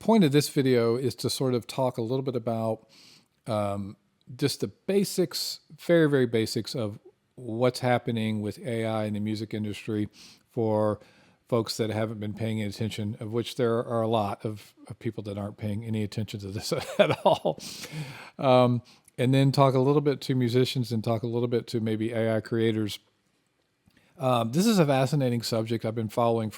point of this video is to sort of talk a little bit about just the basics, very, very basics of what's happening with AI in the music industry for folks that haven't been paying any attention, of which there are a lot of people that aren't paying any attention to this at all. And then talk a little bit to musicians and talk a little bit to maybe AI creators. This is a fascinating subject I've been following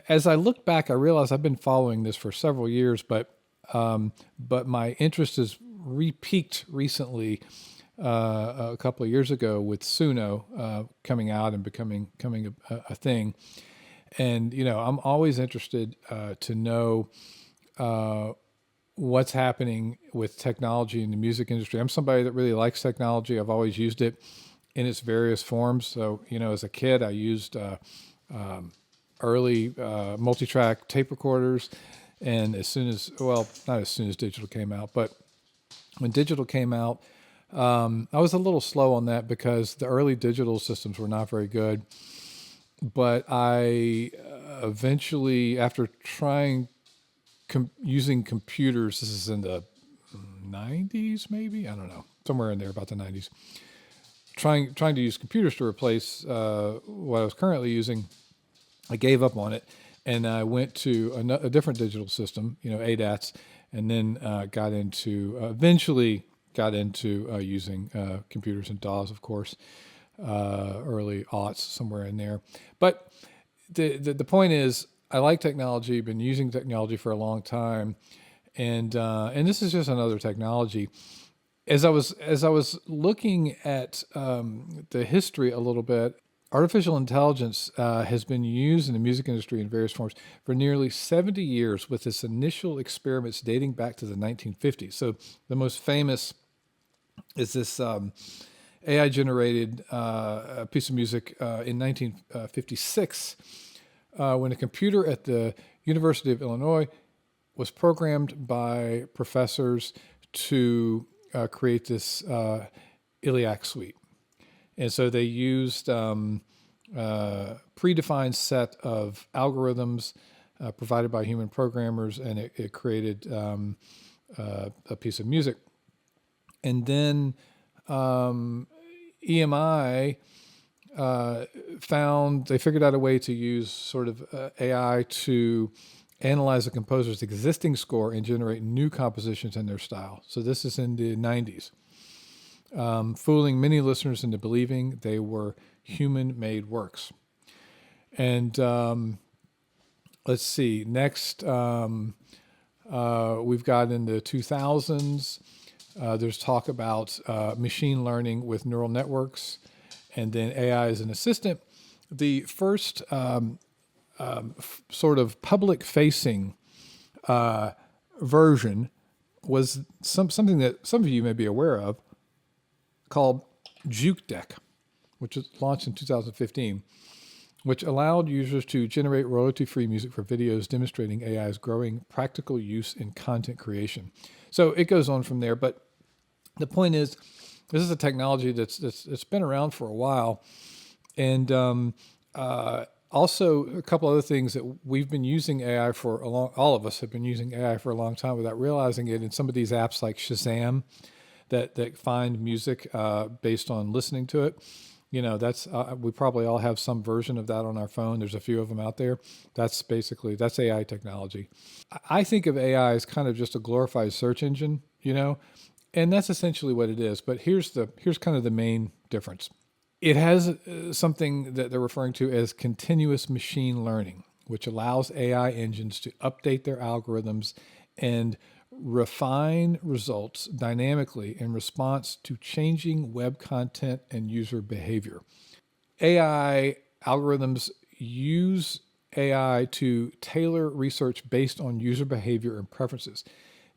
as I look back, I realize I've been following this for several years, but my interest has re-peaked recently a couple of years ago with suno coming out and becoming a thing. And, I'm always interested to know what's happening with technology in the music industry. I'm somebody that really likes technology. I've always used it in its various forms. So, as a kid, I used early multi-track tape recorders. And not as soon as digital came out, but when digital came out, I was a little slow on that because the early digital systems were not very good. But I eventually, after trying using computers, this is in the 90s, maybe, I don't know, somewhere in there, about the 90s, trying to use computers to replace what I was currently using, I gave up on it, and I went to a different digital system, ADATs, and then eventually got into using computers and DAWs, of course, early aughts, somewhere in there. But the point is, I like technology, been using technology for a long time, and this is just another technology. As I was looking at the history a little bit, artificial intelligence has been used in the music industry in various forms for nearly 70 years, with its initial experiments dating back to the 1950s. So the most famous is this AI-generated piece of music in 1956, when a computer at the University of Illinois was programmed by professors to create this iliac suite. And so they used predefined set of algorithms provided by human programmers, and it created a piece of music. And then EMI they figured out a way to use sort of AI to analyze a composer's existing score and generate new compositions in their style. So this is in the 90s. Fooling many listeners into believing they were human-made works. And let's see, next we've got in the 2000s, there's talk about machine learning with neural networks, and then AI as an assistant. The first sort of public-facing version was something that some of you may be aware of, called JukeDeck, which was launched in 2015, which allowed users to generate royalty-free music for videos demonstrating AI's growing practical use in content creation. So it goes on from there, but the point is, this is a technology that's been around for a while, and also a couple other things that we've been using AI for all of us have been using AI for a long time without realizing it. In some of these apps like Shazam, that find music based on listening to it. That's we probably all have some version of that on our phone. There's a few of them out there. That's AI technology. I think of AI as kind of just a glorified search engine, and that's essentially what it is. But here's kind of the main difference. It has something that they're referring to as continuous machine learning, which allows AI engines to update their algorithms and refine results dynamically in response to changing web content and user behavior. AI algorithms use AI to tailor research based on user behavior and preferences.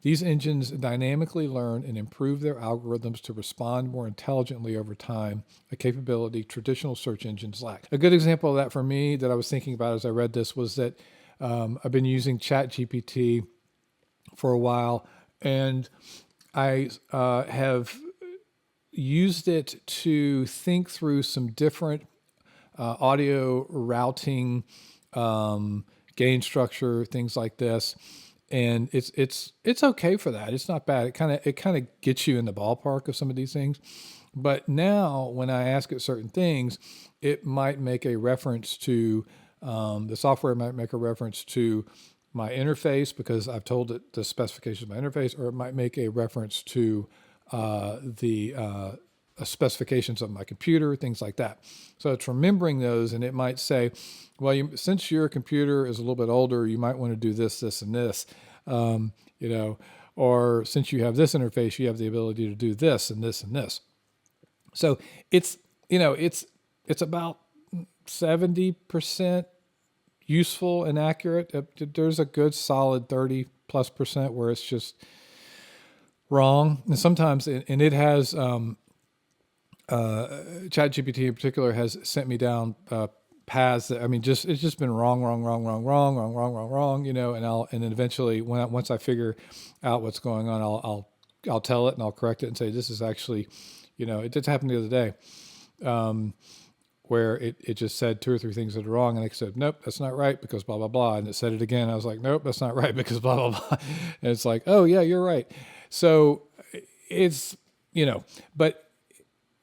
These engines dynamically learn and improve their algorithms to respond more intelligently over time, a capability traditional search engines lack. A good example of that for me that I was thinking about as I read this was that I've been using ChatGPT for a while, and I have used it to think through some different audio routing, gain structure, things like this. and it's okay for that. It's not bad. It kind of gets you in the ballpark of some of these things. But now, when I ask it certain things, it might make a reference to the software might make a reference to my interface because I've told it the specifications of my interface, or it might make a reference to the specifications of my computer, things like that. So it's remembering those, and it might say, well, since your computer is a little bit older, you might want to do this, this, and this, you know, or since you have this interface, you have the ability to do this and this and this. So it's, you know, it's about 70% useful and accurate. There's a good solid 30+% where it's just wrong. And sometimes, and it has, ChatGPT in particular has sent me down paths that, I mean, it's just been wrong, you know, and then eventually once I figure out what's going on, I'll tell it and I'll correct it and say, this is actually, you know, it did happen the other day, where it just said 2 or 3 things that are wrong. And I said, nope, that's not right because blah, blah, blah. And it said it again. I was like, nope, that's not right because blah, blah, blah. And it's like, oh yeah, you're right. So it's, you know, but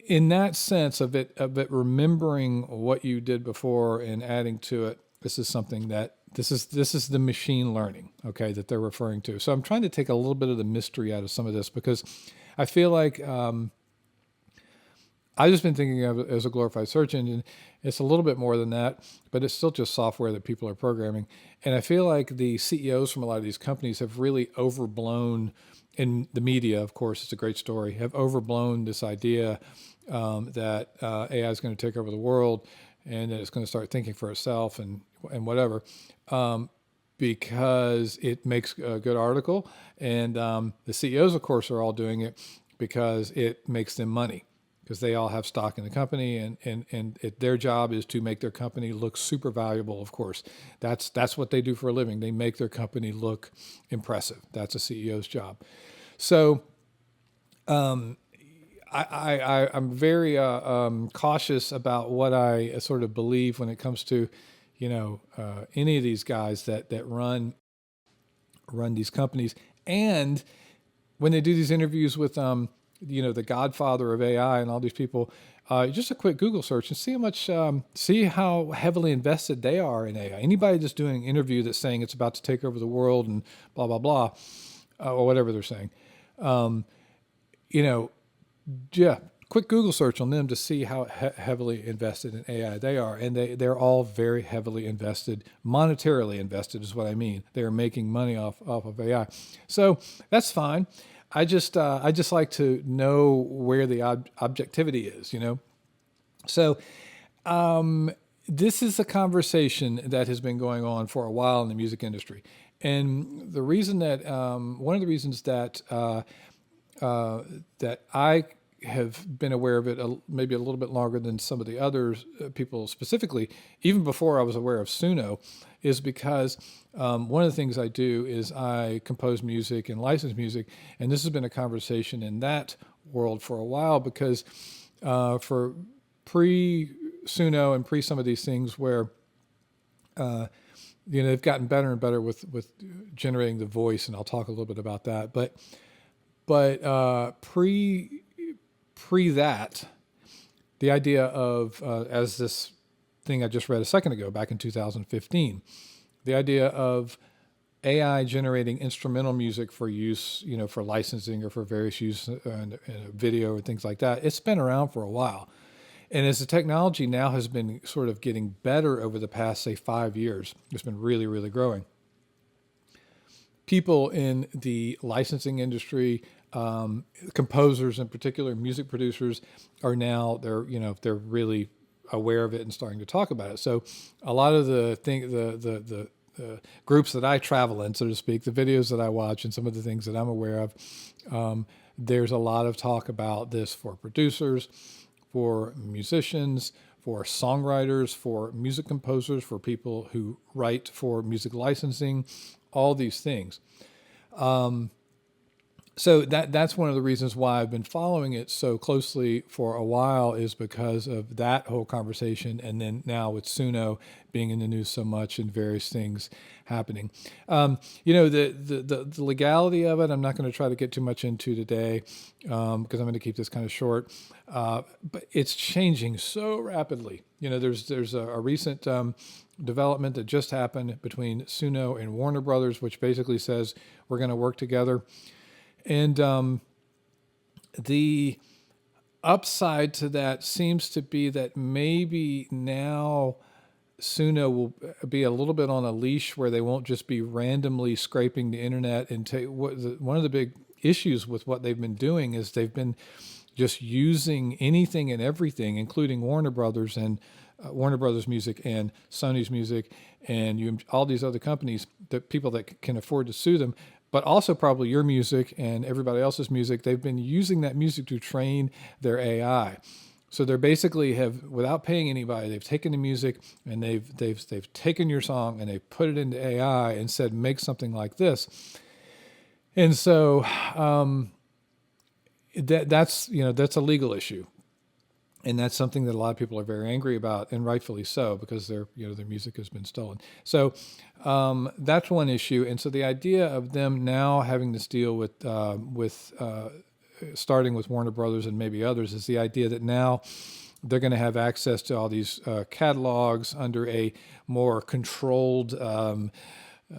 in that sense of it remembering what you did before and adding to it, this is something that this is the machine learning, okay, that they're referring to. So I'm trying to take a little bit of the mystery out of some of this because I feel like I've just been thinking of it as a glorified search engine. It's a little bit more than that, but it's still just software that people are programming. And I feel like the CEOs from a lot of these companies have really overblown, in the media, of course, it's a great story, have overblown this idea that AI is going to take over the world and that it's going to start thinking for itself and whatever, because it makes a good article. And the CEOs, of course, are all doing it because it makes them money, because they all have stock in the company, and their job is to make their company look super valuable. Of course, that's what they do for a living. They make their company look impressive. That's a CEO's job. So I'm very cautious about what I sort of believe when it comes to, you know, any of these guys that run these companies. And when they do these interviews with you know, the godfather of AI and all these people, just a quick Google search and see how much, see how heavily invested they are in AI. Anybody that's doing an interview that's saying it's about to take over the world and blah, blah, blah, or whatever they're saying, you know, yeah, quick Google search on them to see how heavily invested in AI they are. And they're all very heavily invested, monetarily invested is what I mean. They're making money off of AI. So that's fine. I just like to know where the objectivity is, you know? So this is a conversation that has been going on for a while in the music industry. And the reason that, one of the reasons that, that I have been aware of it maybe a little bit longer than some of the others, people specifically, even before I was aware of Suno, is because one of the things I do is I compose music and license music. And this has been a conversation in that world for a while because for pre-Suno and pre some of these things where, you know, they've gotten better and better with generating the voice, and I'll talk a little bit about that. But pre that, the idea of, as this thing I just read a second ago, back in 2015, the idea of AI generating instrumental music for use, you know, for licensing or for various use in video or things like that, it's been around for a while. And as the technology now has been sort of getting better over the past, say, 5 years, it's been really, really growing. People in the licensing industry, composers in particular, music producers, are now, they're really aware of it and starting to talk about it. So a lot of the groups that I travel in, so to speak, the videos that I watch and some of the things that I'm aware of, there's a lot of talk about this for producers, for musicians, for songwriters, for music composers, for people who write for music licensing, all these things. So that's one of the reasons why I've been following it so closely for a while, is because of that whole conversation, and then now with Suno being in the news so much and various things happening. The legality of it, I'm not going to try to get too much into today, because I'm going to keep this kind of short. But it's changing so rapidly. There's a recent development that just happened between Suno and Warner Brothers, which basically says we're going to work together. And the upside to that seems to be that maybe now Suno will be a little bit on a leash, where they won't just be randomly scraping the internet. And one of the big issues with what they've been doing is they've been just using anything and everything, including Warner Brothers and Warner Brothers music and Sony's music and all these other companies, that people that can afford to sue them, but also probably your music and everybody else's music. They've been using that music to train their AI. So they're basically without paying anybody, they've taken the music and they've taken your song and they've put it into AI and said, make something like this. And so that's a legal issue. And that's something that a lot of people are very angry about, and rightfully so, because their music has been stolen. So that's one issue. And so the idea of them now having this deal with starting with Warner Brothers and maybe others, is the idea that now they're going to have access to all these catalogs under a more controlled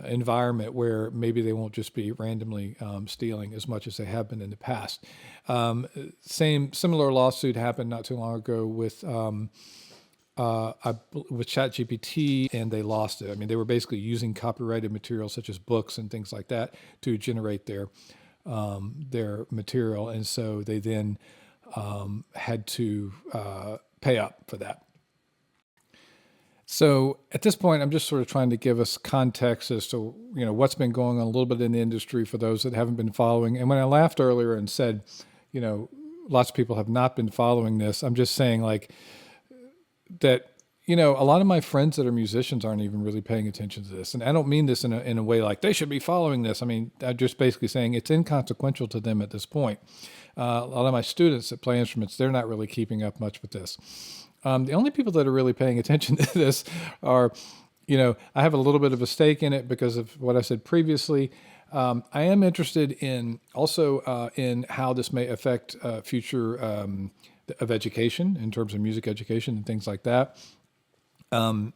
environment, where maybe they won't just be randomly stealing as much as they have been in the past. Similar lawsuit happened not too long ago with ChatGPT, and they lost it. I mean, they were basically using copyrighted material such as books and things like that to generate their material, and so they then had to pay up for that. So at this point, I'm just sort of trying to give us context as to what's been going on a little bit in the industry for those that haven't been following. And when I laughed earlier and said, lots of people have not been following this, I'm just saying that a lot of my friends that are musicians aren't even really paying attention to this. And I don't mean this in a way like they should be following this. I mean, I'm just basically saying it's inconsequential to them at this point. A lot of my students that play instruments, they're not really keeping up much with this. The only people that are really paying attention to this are, I have a little bit of a stake in it because of what I said previously. I am interested in also in how this may affect future of education, in terms of music education and things like that. And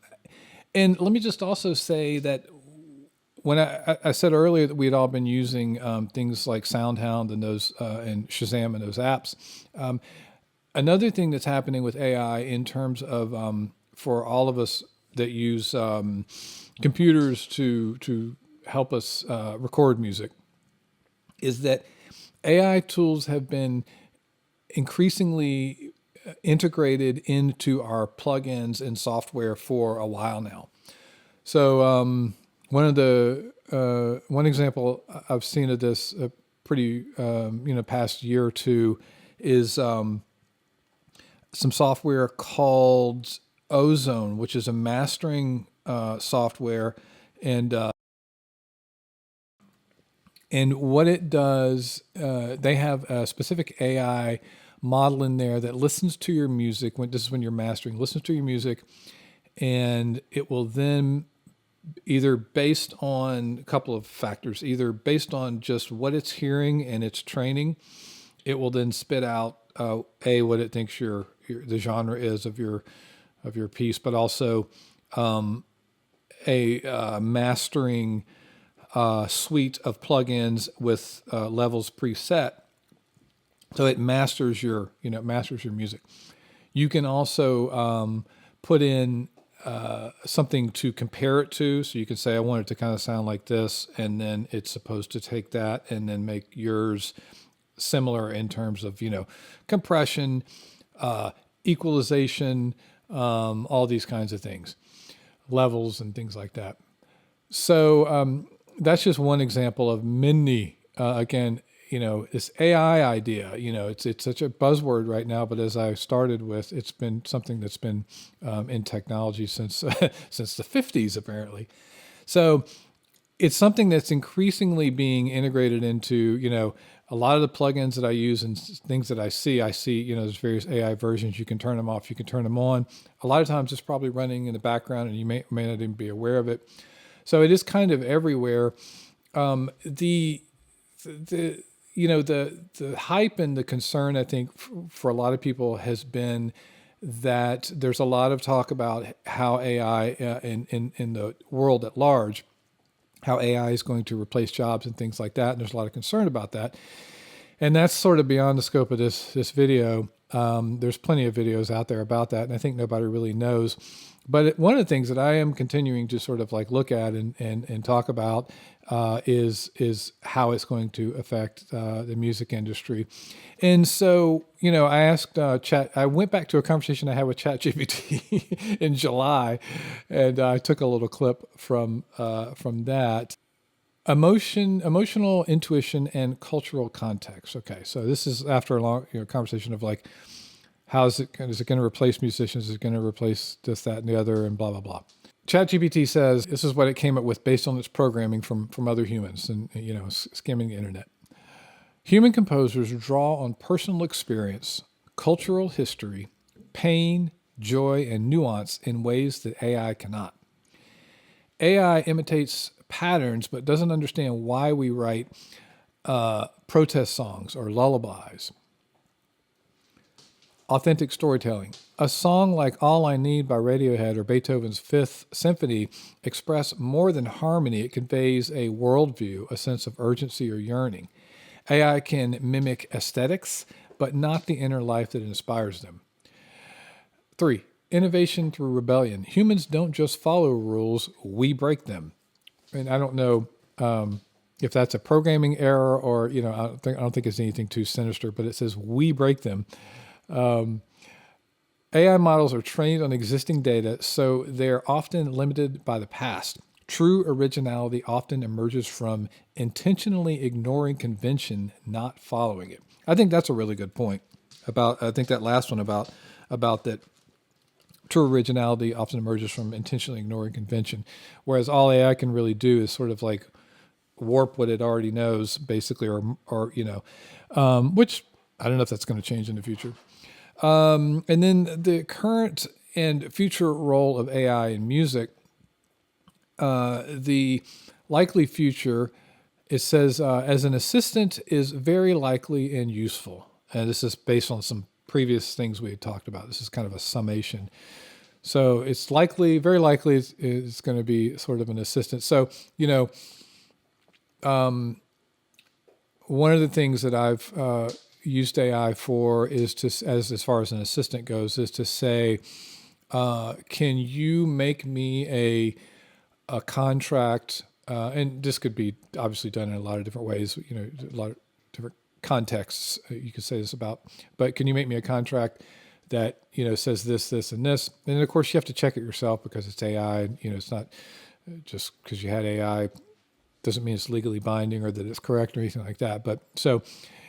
let me just also say that when I said earlier that we had all been using things like SoundHound and those and Shazam and those apps. Another thing that's happening with AI in terms of for all of us that use computers to help us record music, is that AI tools have been increasingly integrated into our plugins and software for a while now. So one example I've seen of this pretty past year or two is some software called Ozone, which is a mastering software, and what it does, they have a specific AI model in there that listens to your music when you're mastering, listens to your music, and it will then, either based on a couple of factors, either based on just what it's hearing and its training, it will then spit out what it thinks the genre is of your piece, but also a mastering suite of plugins with levels preset. So it masters your music. You can also put in something to compare it to. So you can say, I want it to kind of sound like this, and then it's supposed to take that and then make yours similar in terms of, compression, equalization, all these kinds of things, levels and things like that. So that's just one example of many, again, this AI idea, it's such a buzzword right now, but as I started with, it's been something that's been in technology since the 50s, apparently. So it's something that's increasingly being integrated into, a lot of the plugins that I use and things that I see, there's various AI versions. You can turn them off, you can turn them on. A lot of times it's probably running in the background and you may not even be aware of it. So it is kind of everywhere. The hype and the concern, I think, for a lot of people has been that there's a lot of talk about how AI in the world at large, how AI is going to replace jobs and things like that. And there's a lot of concern about that. And that's sort of beyond the scope of this video. There's plenty of videos out there about that, and I think nobody really knows. But one of the things that I am continuing to sort of like look at and talk about is how it's going to affect the music industry. And so, I asked I went back to a conversation I had with ChatGPT in July, and I took a little clip from that. Emotional intuition and cultural context. Okay, so this is after a long conversation of like, is it going to replace musicians? Is it going to replace this, that, and the other, and blah, blah, blah. ChatGPT says this is what it came up with based on its programming from other humans and, skimming the internet. Human composers draw on personal experience, cultural history, pain, joy, and nuance in ways that AI cannot. AI imitates patterns but doesn't understand why we write protest songs or lullabies. Authentic storytelling. A song like All I Need by Radiohead or Beethoven's Fifth Symphony express more than harmony. It conveys a worldview, a sense of urgency or yearning. AI can mimic aesthetics, but not the inner life that inspires them. 3, innovation through rebellion. Humans don't just follow rules, we break them. And I don't know if that's a programming error or, I don't think it's anything too sinister, but it says we break them. AI models are trained on existing data, so they're often limited by the past. True originality often emerges from intentionally ignoring convention, not following it. I think that's a really good point I think that last one about that true originality often emerges from intentionally ignoring convention, whereas all AI can really do is sort of like warp what it already knows, basically, which I don't know if that's going to change in the future. And then the current and future role of AI in music, the likely future, it says, as an assistant is very likely and useful. And this is based on some previous things we had talked about. This is kind of a summation. So it's likely, very likely it's going to be sort of an assistant. So, one of the things that I've used AI for is as far as an assistant goes, is to say, can you make me a contract? And this could be obviously done in a lot of different ways, a lot of different contexts you could say this about, but can you make me a contract that, says this, this, and this? And then of course you have to check it yourself because it's AI, and, it's not just because you had AI doesn't mean it's legally binding or that it's correct or anything like that. But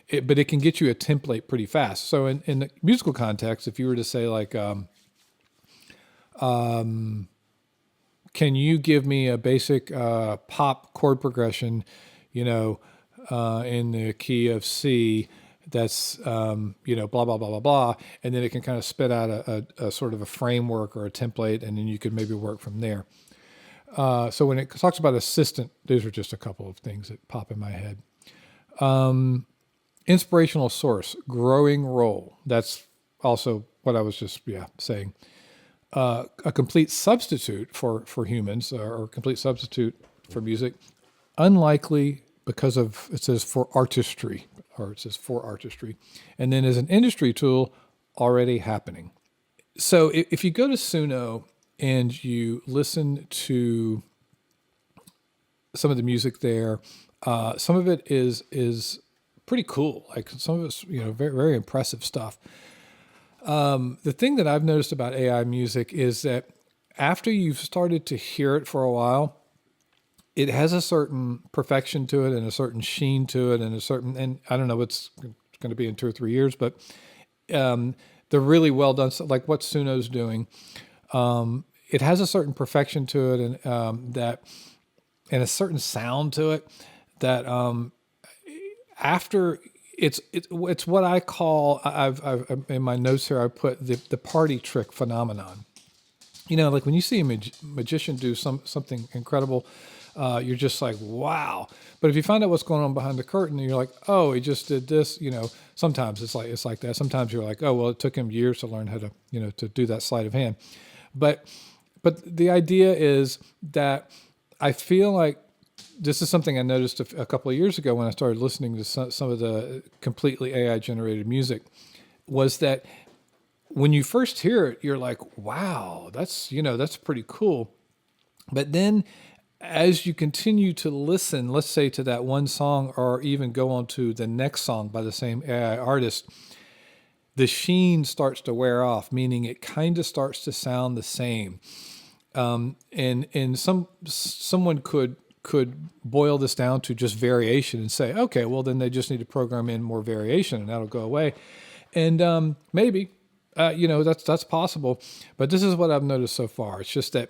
it can get you a template pretty fast. So in the musical context, if you were to say like, can you give me a basic pop chord progression, in the key of C that's, blah, blah, blah, blah, blah. And then it can kind of spit out a sort of a framework or a template, and then you could maybe work from there. So when it talks about assistant, these are just a couple of things that pop in my head. Inspirational source, growing role. That's also what I was just saying. A complete substitute for humans, or complete substitute for music. Unlikely because of, it says for artistry. And then as an industry tool, already happening. So if you go to Suno and you listen to some of the music there, some of it is pretty cool. Like some of it's, very, very impressive stuff. The thing that I've noticed about AI music is that after you've started to hear it for a while, it has a certain perfection to it and a certain sheen to it and I don't know what's going to be in 2 or 3 years, but they're really well done. So like what Suno's doing, it has a certain perfection to it and that and a certain sound to it that after it's what I call, I've in my notes here I put the party trick phenomenon. You know, like when you see a magician do something incredible, you're just like, wow. But if you find out what's going on behind the curtain, you're like, oh, he just did this. You know, sometimes it's like that. Sometimes you're like, oh, well, it took him years to learn how to, you know, to do that sleight of hand. But the idea is that I feel like this is something I noticed a couple of years ago when I started listening to some of the completely AI generated music, was that when you first hear it, you're like, wow, that's, you know, that's pretty cool. But then as you continue to listen, let's say to that one song, or even go on to the next song by the same AI artist, the sheen starts to wear off, meaning it kind of starts to sound the same. And someone could boil this down to just variation and say, okay, well then they just need to program in more variation and that'll go away. And maybe, you know, that's possible. But this is what I've noticed so far. It's just that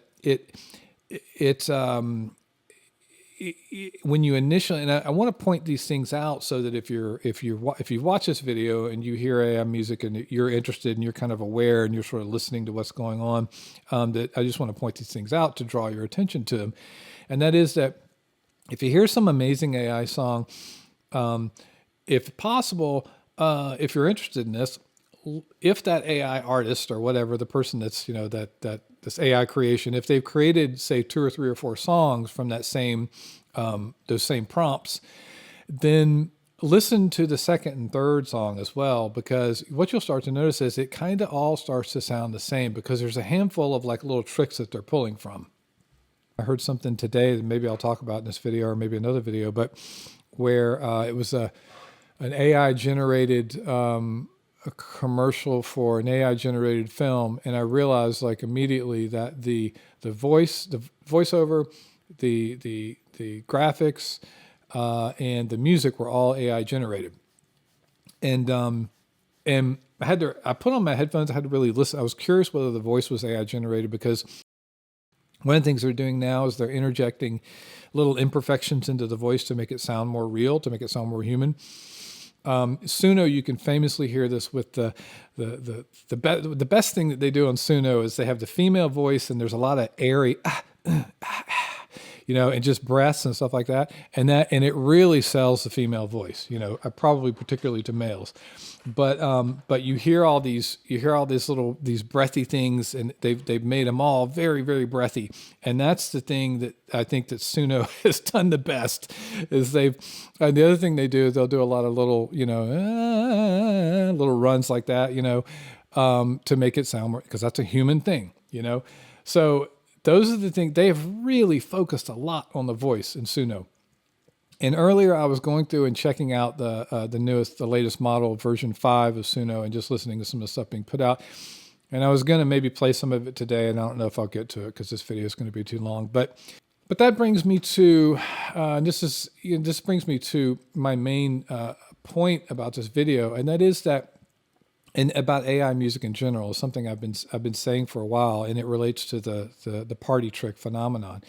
when you initially, and I want to point these things out so that if you watch this video and you hear AI music and you're interested and you're kind of aware and you're sort of listening to what's going on, that I just want to point these things out to draw your attention to them. And that is that if you hear some amazing AI song, if possible, if you're interested in this, if that AI artist or whatever, the person that's, you know, that this AI creation, if they've created, say, 2 or 3 or 4 songs from that same, those same prompts, then listen to the second and third song as well, because what you'll start to notice is it kind of all starts to sound the same, because there's a handful of like little tricks that they're pulling from. I heard something today that maybe I'll talk about in this video or maybe another video, but where it was an AI generated a commercial for an AI generated film, and I realized like immediately that the voiceover, the graphics, and the music were all AI generated. And I put on my headphones. I had to really listen. I was curious whether the voice was AI generated, because one of the things they're doing now is they're interjecting little imperfections into the voice to make it sound more real, to make it sound more human. Suno, you can famously hear this with the best thing that they do on Suno is they have the female voice, and there's a lot of airy, you know, and just breaths and stuff like that. And it really sells the female voice, you know, probably particularly to males. But you hear all these these breathy things, and they've made them all very, very breathy. And that's the thing that I think that Suno has done the best, is the other thing they do is they'll do a lot of little, you know, little runs like that, you know, to make it sound more, because that's a human thing, you know. So those are the things. They have really focused a lot on the voice in Suno. And earlier I was going through and checking out the latest model, version 5 of Suno, and just listening to some of the stuff being put out. And I was going to maybe play some of it today, and I don't know if I'll get to it because this video is going to be too long. But that brings me to, this brings me to my main point about this video, and that is that, and about AI music in general, is something I've been saying for a while, and it relates to the party trick phenomenon.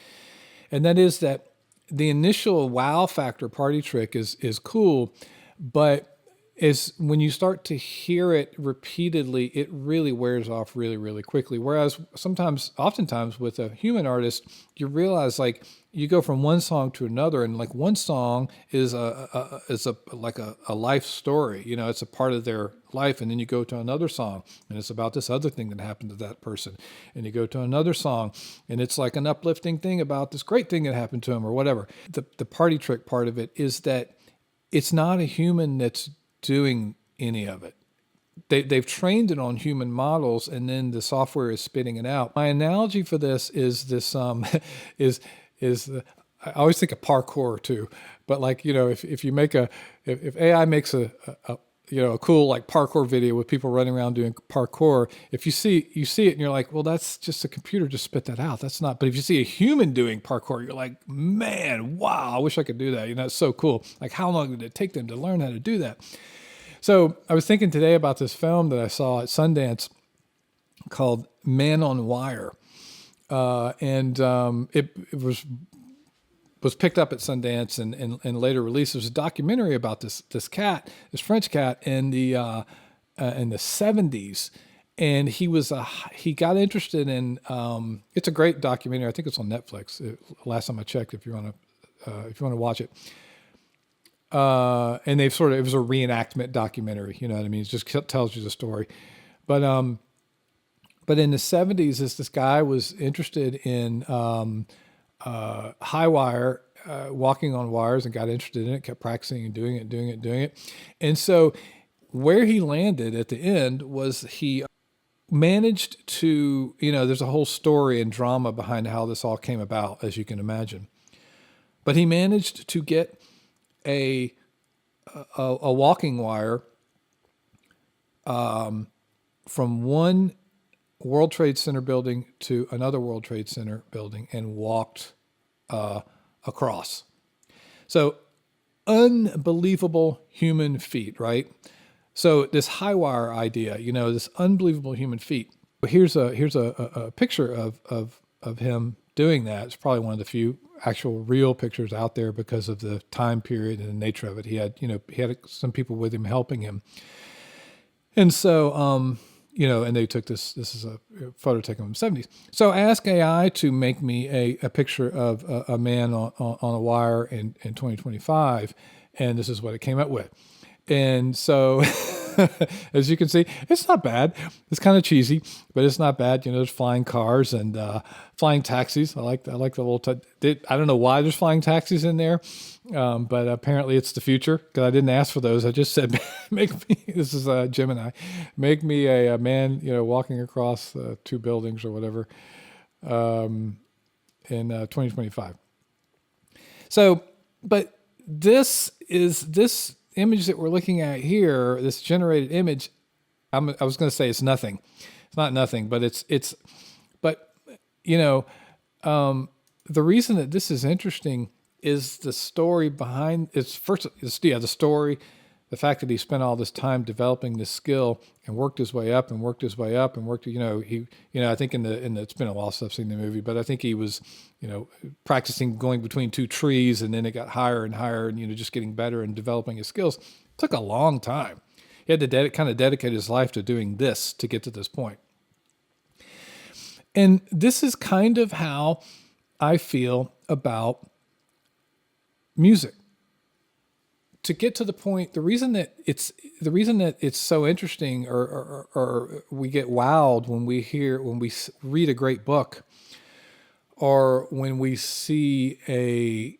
And that is that the initial wow factor party trick is cool, but is when you start to hear it repeatedly, it really wears off really, really quickly. Whereas oftentimes with a human artist, you realize like you go from one song to another, and like one song is like a life story. You know, it's a part of their life, and then you go to another song, and it's about this other thing that happened to that person, and you go to another song, and it's like an uplifting thing about this great thing that happened to him or whatever. The party trick part of it is that it's not a human that's doing any of it. They've trained it on human models, and then the software is spitting it out. My analogy for this is this I always think of parkour too, but like, you know, if AI makes a cool like parkour video with people running around doing parkour, if you see it and you're like, well, that's just a computer just spit that out. That's not. But if you see a human doing parkour, you're like, man, wow, I wish I could do that. You know, it's so cool. Like, how long did it take them to learn how to do that? So I was thinking today about this film that I saw at Sundance called Man on Wire. It was was picked up at Sundance and later released. There's a documentary about this French cat in the 70s, and he got interested in. It's a great documentary. I think it's on Netflix. Last time I checked, if you want to watch it. And it was a reenactment documentary. You know what I mean? It just tells you the story, but in the 70s, this guy was interested in high wire, walking on wires, and got interested in it, kept practicing and doing it. And so where he landed at the end was he managed to, there's a whole story and drama behind how this all came about, as you can imagine. But he managed to get a walking wire from one World Trade Center building to another World Trade Center building and walked across. So unbelievable human feat, right? So this high wire idea, this unbelievable human feat. Here's a picture of him doing that. It's probably one of the few actual real pictures out there because of the time period and the nature of it. He had some people with him helping him. And so, and they took this is a photo taken from the 70s. So I asked AI to make me a picture of a man on a wire in 2025, and this is what it came up with. And so, as you can see, it's not bad. It's kind of cheesy, but it's not bad. There's flying cars and flying taxis. I like the little. I don't know why there's flying taxis in there, but apparently it's the future because I didn't ask for those. I just said, make me. This is Gemini. Make me a man, walking across two buildings or whatever, in 2025. So, but this image that we're looking at here, this generated image, I was going to say it's nothing. It's not nothing, but the reason that this is interesting is the story behind it's the story, the fact that he spent all this time developing this skill and worked his way up and worked, I think it's been a while since I've seen the movie, but I think he was, practicing going between two trees, and then it got higher and higher, and, just getting better and developing his skills. It took a long time. He had to kind of dedicate his life to doing this to get to this point. And this is kind of how I feel about music. To get to the point, the reason that it's so interesting, or we get wowed when we read a great book, or when we see a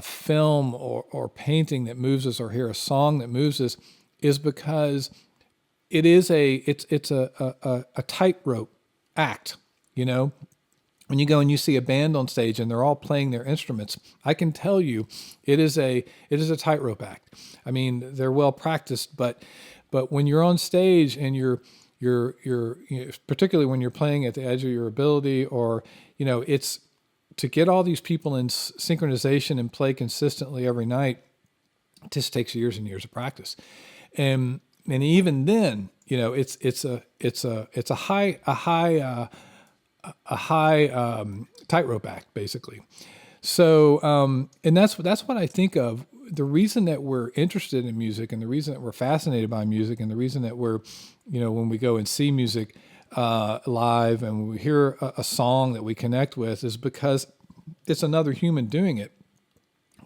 film or painting that moves us, or hear a song that moves us, is because it's a tightrope act. When you go and you see a band on stage and they're all playing their instruments, I can tell you it is a tightrope act. I mean, they're well practiced, but when you're on stage and you're particularly when you're playing at the edge of your ability, or it's to get all these people in synchronization and play consistently every night. It just takes years and years of practice, and even then, it's a high tightrope act, basically. So, and that's what I think of. The reason that we're interested in music, and the reason that we're fascinated by music, and the reason that we're, when we go and see music live and when we hear a song that we connect with, is because it's another human doing it.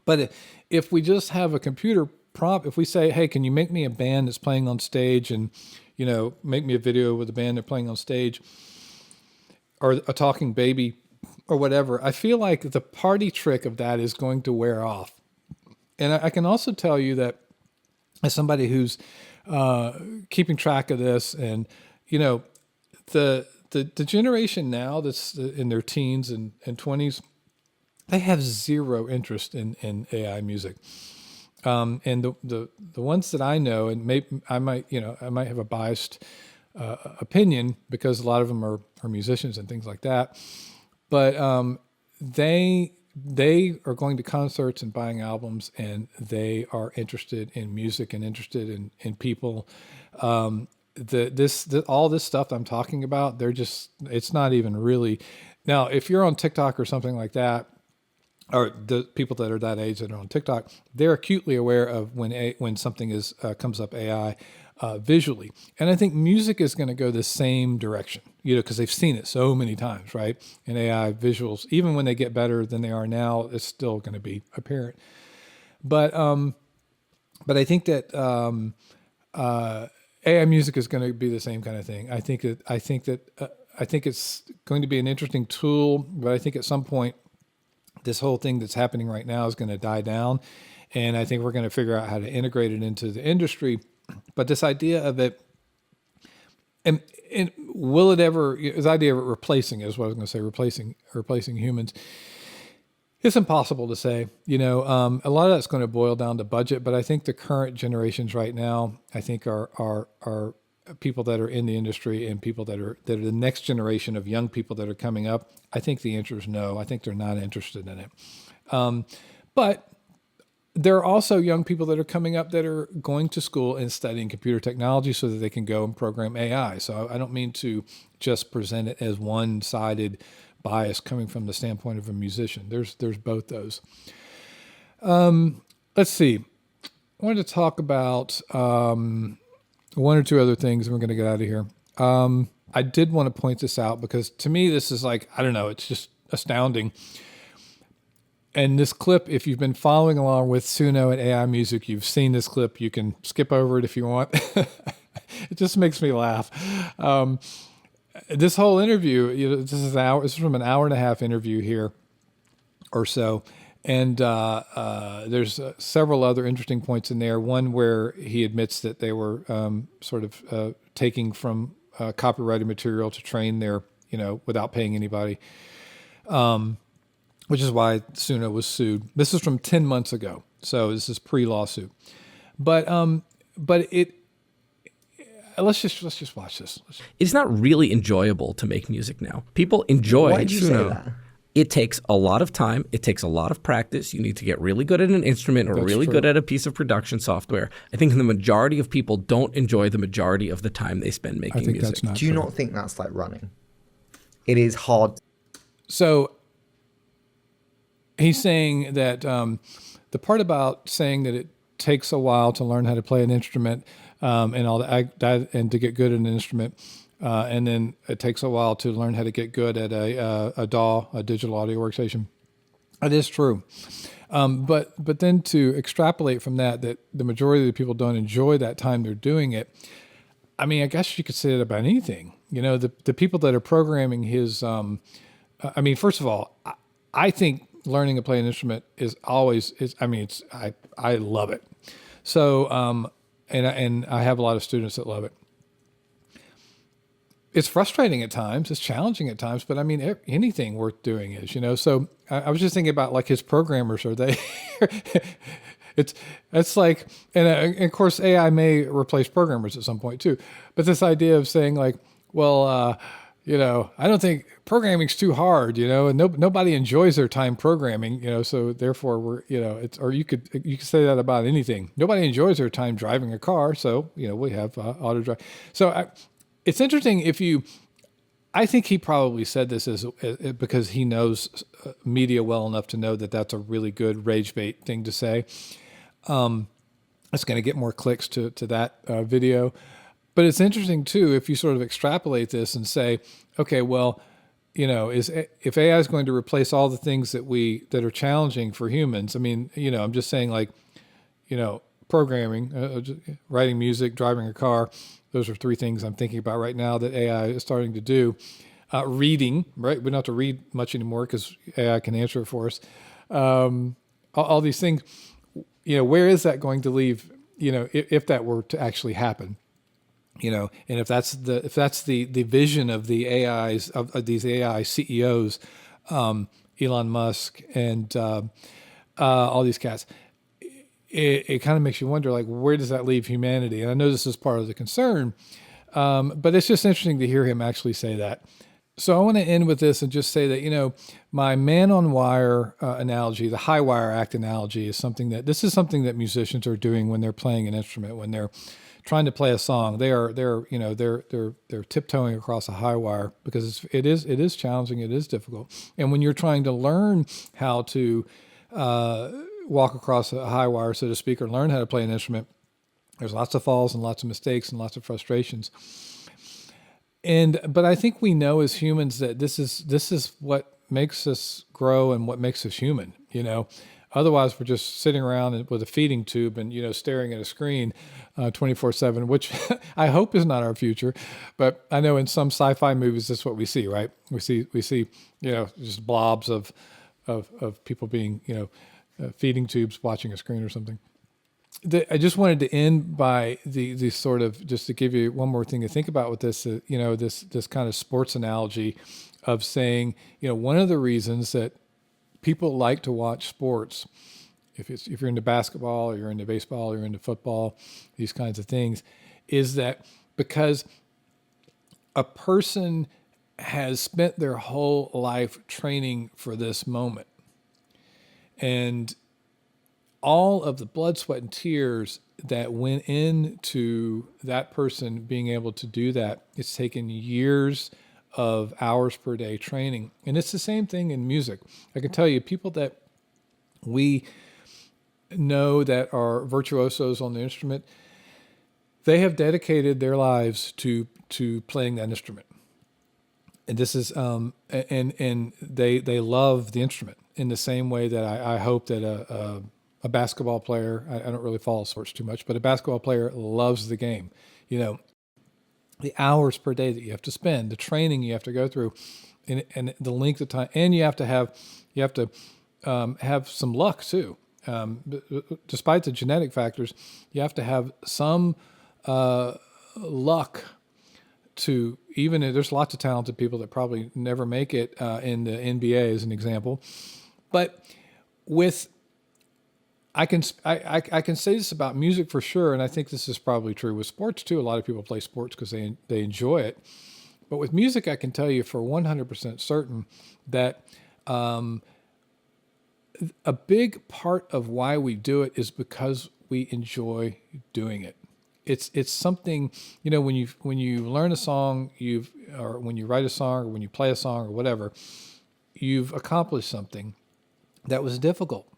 But if we just have a computer prompt, if we say, hey, can you make me a band that's playing on stage, and, make me a video with a band they're playing on stage, or a talking baby or whatever, I feel like the party trick of that is going to wear off. And I can also tell you that as somebody who's keeping track of this, and, the generation now that's in their teens and 20s, they have zero interest in AI music. And the ones that I know, and I might have a biased opinion because a lot of them are musicians and things like that, but they are going to concerts and buying albums, and they are interested in music and interested in people. All this stuff I'm talking about, it's not even really. Now, if you're on TikTok or something like that, or the people that are that age that are on TikTok, they're acutely aware of when something is comes up AI visually. And I think music is going to go the same direction, because they've seen it so many times, right? And AI visuals, even when they get better than they are now, it's still going to be apparent. But I think that AI music is going to be the same kind of thing. I think it's going to be an interesting tool, but I think at some point, this whole thing that's happening right now is going to die down. And I think we're going to figure out how to integrate it into the industry. But this idea of it, and will it ever, this idea of it replacing is what I was going to say, replacing humans. It's impossible to say, a lot of that's going to boil down to budget, but I think the current generations right now, I think are people that are in the industry and people that are the next generation of young people that are coming up. I think the answer is no. I think they're not interested in it. But there are also young people that are coming up that are going to school and studying computer technology so that they can go and program AI. So I don't mean to just present it as one-sided bias coming from the standpoint of a musician. There's both those. Let's see. I wanted to talk about one or two other things, and we're going to get out of here. I did want to point this out because to me, this is like, I don't know, it's just astounding. And this clip, if you've been following along with Suno and AI music, you've seen this clip. You can skip over it if you want. It just makes me laugh. This whole interview, this is from an hour and a half interview here or so. And there's several other interesting points in there. One where he admits that they were sort of taking from copyrighted material to train their, without paying anybody, which is why Suno was sued. This is from 10 months ago, so this is pre-lawsuit. But let's just watch this. It's not really enjoyable to make music now. People enjoy Why did you say that? It takes a lot of time. It takes a lot of practice. You need to get really good at an instrument or really good at a piece of production software. I think the majority of people don't enjoy the majority of the time they spend making music. That's not Do you true. not think that's like running? It is hard. So he's saying that the part about saying that it takes a while to learn how to play an instrument and all that, and to get good at an instrument, and then it takes a while to learn how to get good at a DAW, a digital audio workstation. That is true. But then to extrapolate from that the majority of the people don't enjoy that time they're doing it. I mean, I guess you could say that about anything. The people that are programming his, first of all, I think learning to play an instrument I love it. So, and I have a lot of students that love it. It's frustrating at times. It's challenging at times, but anything worth doing is, so I was just thinking about like his programmers, are they, it's like, and of course AI may replace programmers at some point too, but this idea of saying like, well, I don't think programming's too hard, and nobody enjoys their time programming, so therefore we're, or you could say that about anything. Nobody enjoys their time driving a car. So, we have auto drive. So it's interesting I think he probably said this as because he knows media well enough to know that that's a really good rage bait thing to say. It's going to get more clicks to that video. But it's interesting too, if you sort of extrapolate this and say, okay, well, if AI is going to replace all the things that are challenging for humans, I'm just saying like, programming, writing music, driving a car. Those are three things I'm thinking about right now that AI is starting to do. Reading, right? We don't have to read much anymore because AI can answer it for us. All these things, where is that going to leave, if that were to actually happen? And if that's the vision of the AIs of these AI CEOs, Elon Musk and all these cats, it kind of makes you wonder, like, where does that leave humanity? And I know this is part of the concern, but it's just interesting to hear him actually say that. So I want to end with this and just say that, my man on wire analogy, the high wire act analogy, is something that musicians are doing when they're playing an instrument, when they're trying to play a song. They're tiptoeing across a high wire because it is challenging, it is difficult. And when you're trying to learn how to walk across a high wire, so to speak, or learn how to play an instrument, there's lots of falls and lots of mistakes and lots of frustrations. But I think we know as humans that this is what makes us grow and what makes us human. Otherwise we're just sitting around with a feeding tube and staring at a screen 24/7, which I hope is not our future. But I know in some sci-fi movies that's what we see, right? We see just blobs of people being feeding tubes watching a screen or something. I just wanted to end by the sort of, just to give you one more thing to think about with this, this kind of sports analogy of saying, one of the reasons that people like to watch sports, if you're into basketball or you're into baseball or you're into football, these kinds of things, is that because a person has spent their whole life training for this moment. And all of the blood, sweat, and tears that went into that person being able to do that, it's taken years of hours per day training. And it's the same thing in music. I can tell you, people that we know that are virtuosos on the instrument, they have dedicated their lives to playing that instrument. And this is and they love the instrument in the same way that I hope that a basketball player, I don't really follow sports too much, but a basketball player loves the game. The hours per day that you have to spend, the training you have to go through, and the length of time, and you have to have some luck too. Despite the genetic factors, you have to have some luck to, even there's lots of talented people that probably never make it in the NBA as an example, but I can say this about music for sure, and I think this is probably true with sports too. A lot of people play sports because they enjoy it, but with music, I can tell you for 100% certain that a big part of why we do it is because we enjoy doing it. It's something, when you learn a song, or when you write a song, or when you play a song, or whatever, you've accomplished something that was difficult.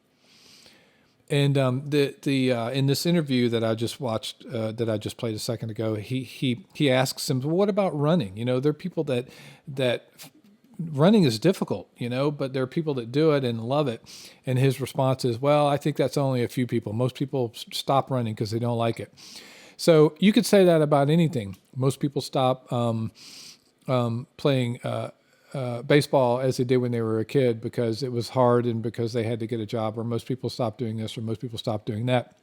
And in this interview that I just watched, that I just played a second ago, he asks him, well, what about running? There are people that running is difficult, but there are people that do it and love it. And his response is, well, I think that's only a few people. Most people stop running because they don't like it. So you could say that about anything. Most people stop playing baseball as they did when they were a kid because it was hard and because they had to get a job, or most people stop doing this, or most people stop doing that.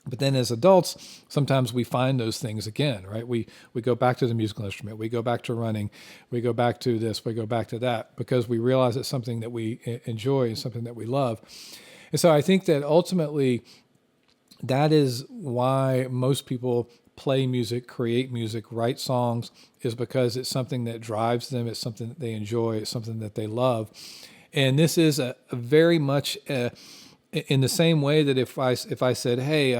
But then as adults, sometimes we find those things again, right? We go back to the musical instrument, we go back to running, we go back to this, we go back to that, because we realize it's something that we enjoy and something that we love. And so I think that ultimately that is why most people play music, create music, write songs, is because it's something that drives them, it's something that they enjoy, it's something that they love. And this is a very much in the same way that if I said, hey,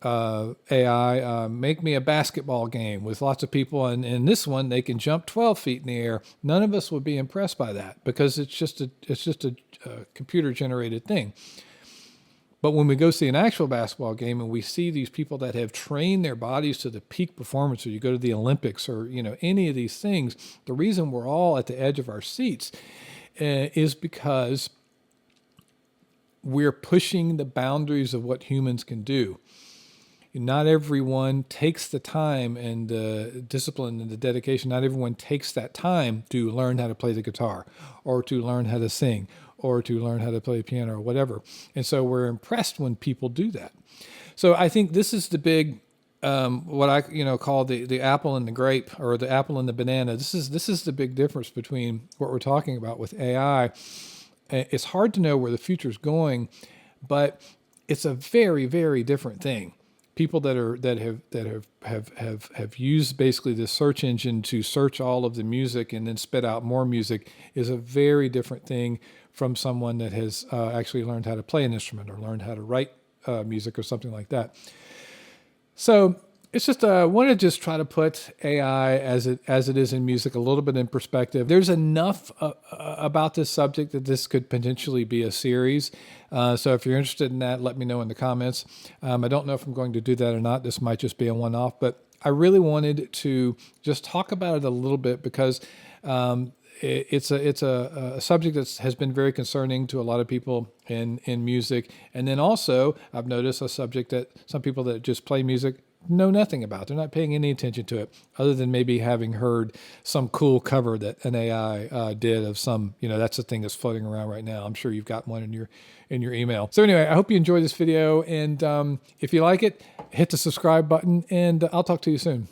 AI, make me a basketball game with lots of people, and in this one they can jump 12 feet in the air, none of us would be impressed by that because it's just a computer generated thing. But when we go see an actual basketball game and we see these people that have trained their bodies to the peak performance, or you go to the Olympics, or any of these things, the reason we're all at the edge of our seats is because we're pushing the boundaries of what humans can do. Not everyone takes the time and the discipline and the dedication. Not everyone takes that time to learn how to play the guitar, or to learn how to sing, or to learn how to play the piano, or whatever. And so we're impressed when people do that. So I think this is the big, what I call the apple and the grape, or the apple and the banana. This is the big difference between what we're talking about with AI. It's hard to know where the future is going, but it's a very, very different thing. people that have used basically the search engine to search all of the music and then spit out more music is a very different thing from someone that has actually learned how to play an instrument or learned how to write music or something like that. So it's just I want to just try to put AI as it is in music a little bit in perspective. There's enough about this subject that this could potentially be a series. So if you're interested in that, let me know in the comments. I don't know if I'm going to do that or not. This might just be a one-off, but I really wanted to just talk about it a little bit because it's a subject that has been very concerning to a lot of people in music. And then also I've noticed a subject that some people that just play music know nothing about. They're not paying any attention to it other than maybe having heard some cool cover that an AI did of some, that's the thing that's floating around right now. I'm sure you've got one in your email. So anyway, I hope you enjoyed this video. And if you like it, hit the subscribe button and I'll talk to you soon.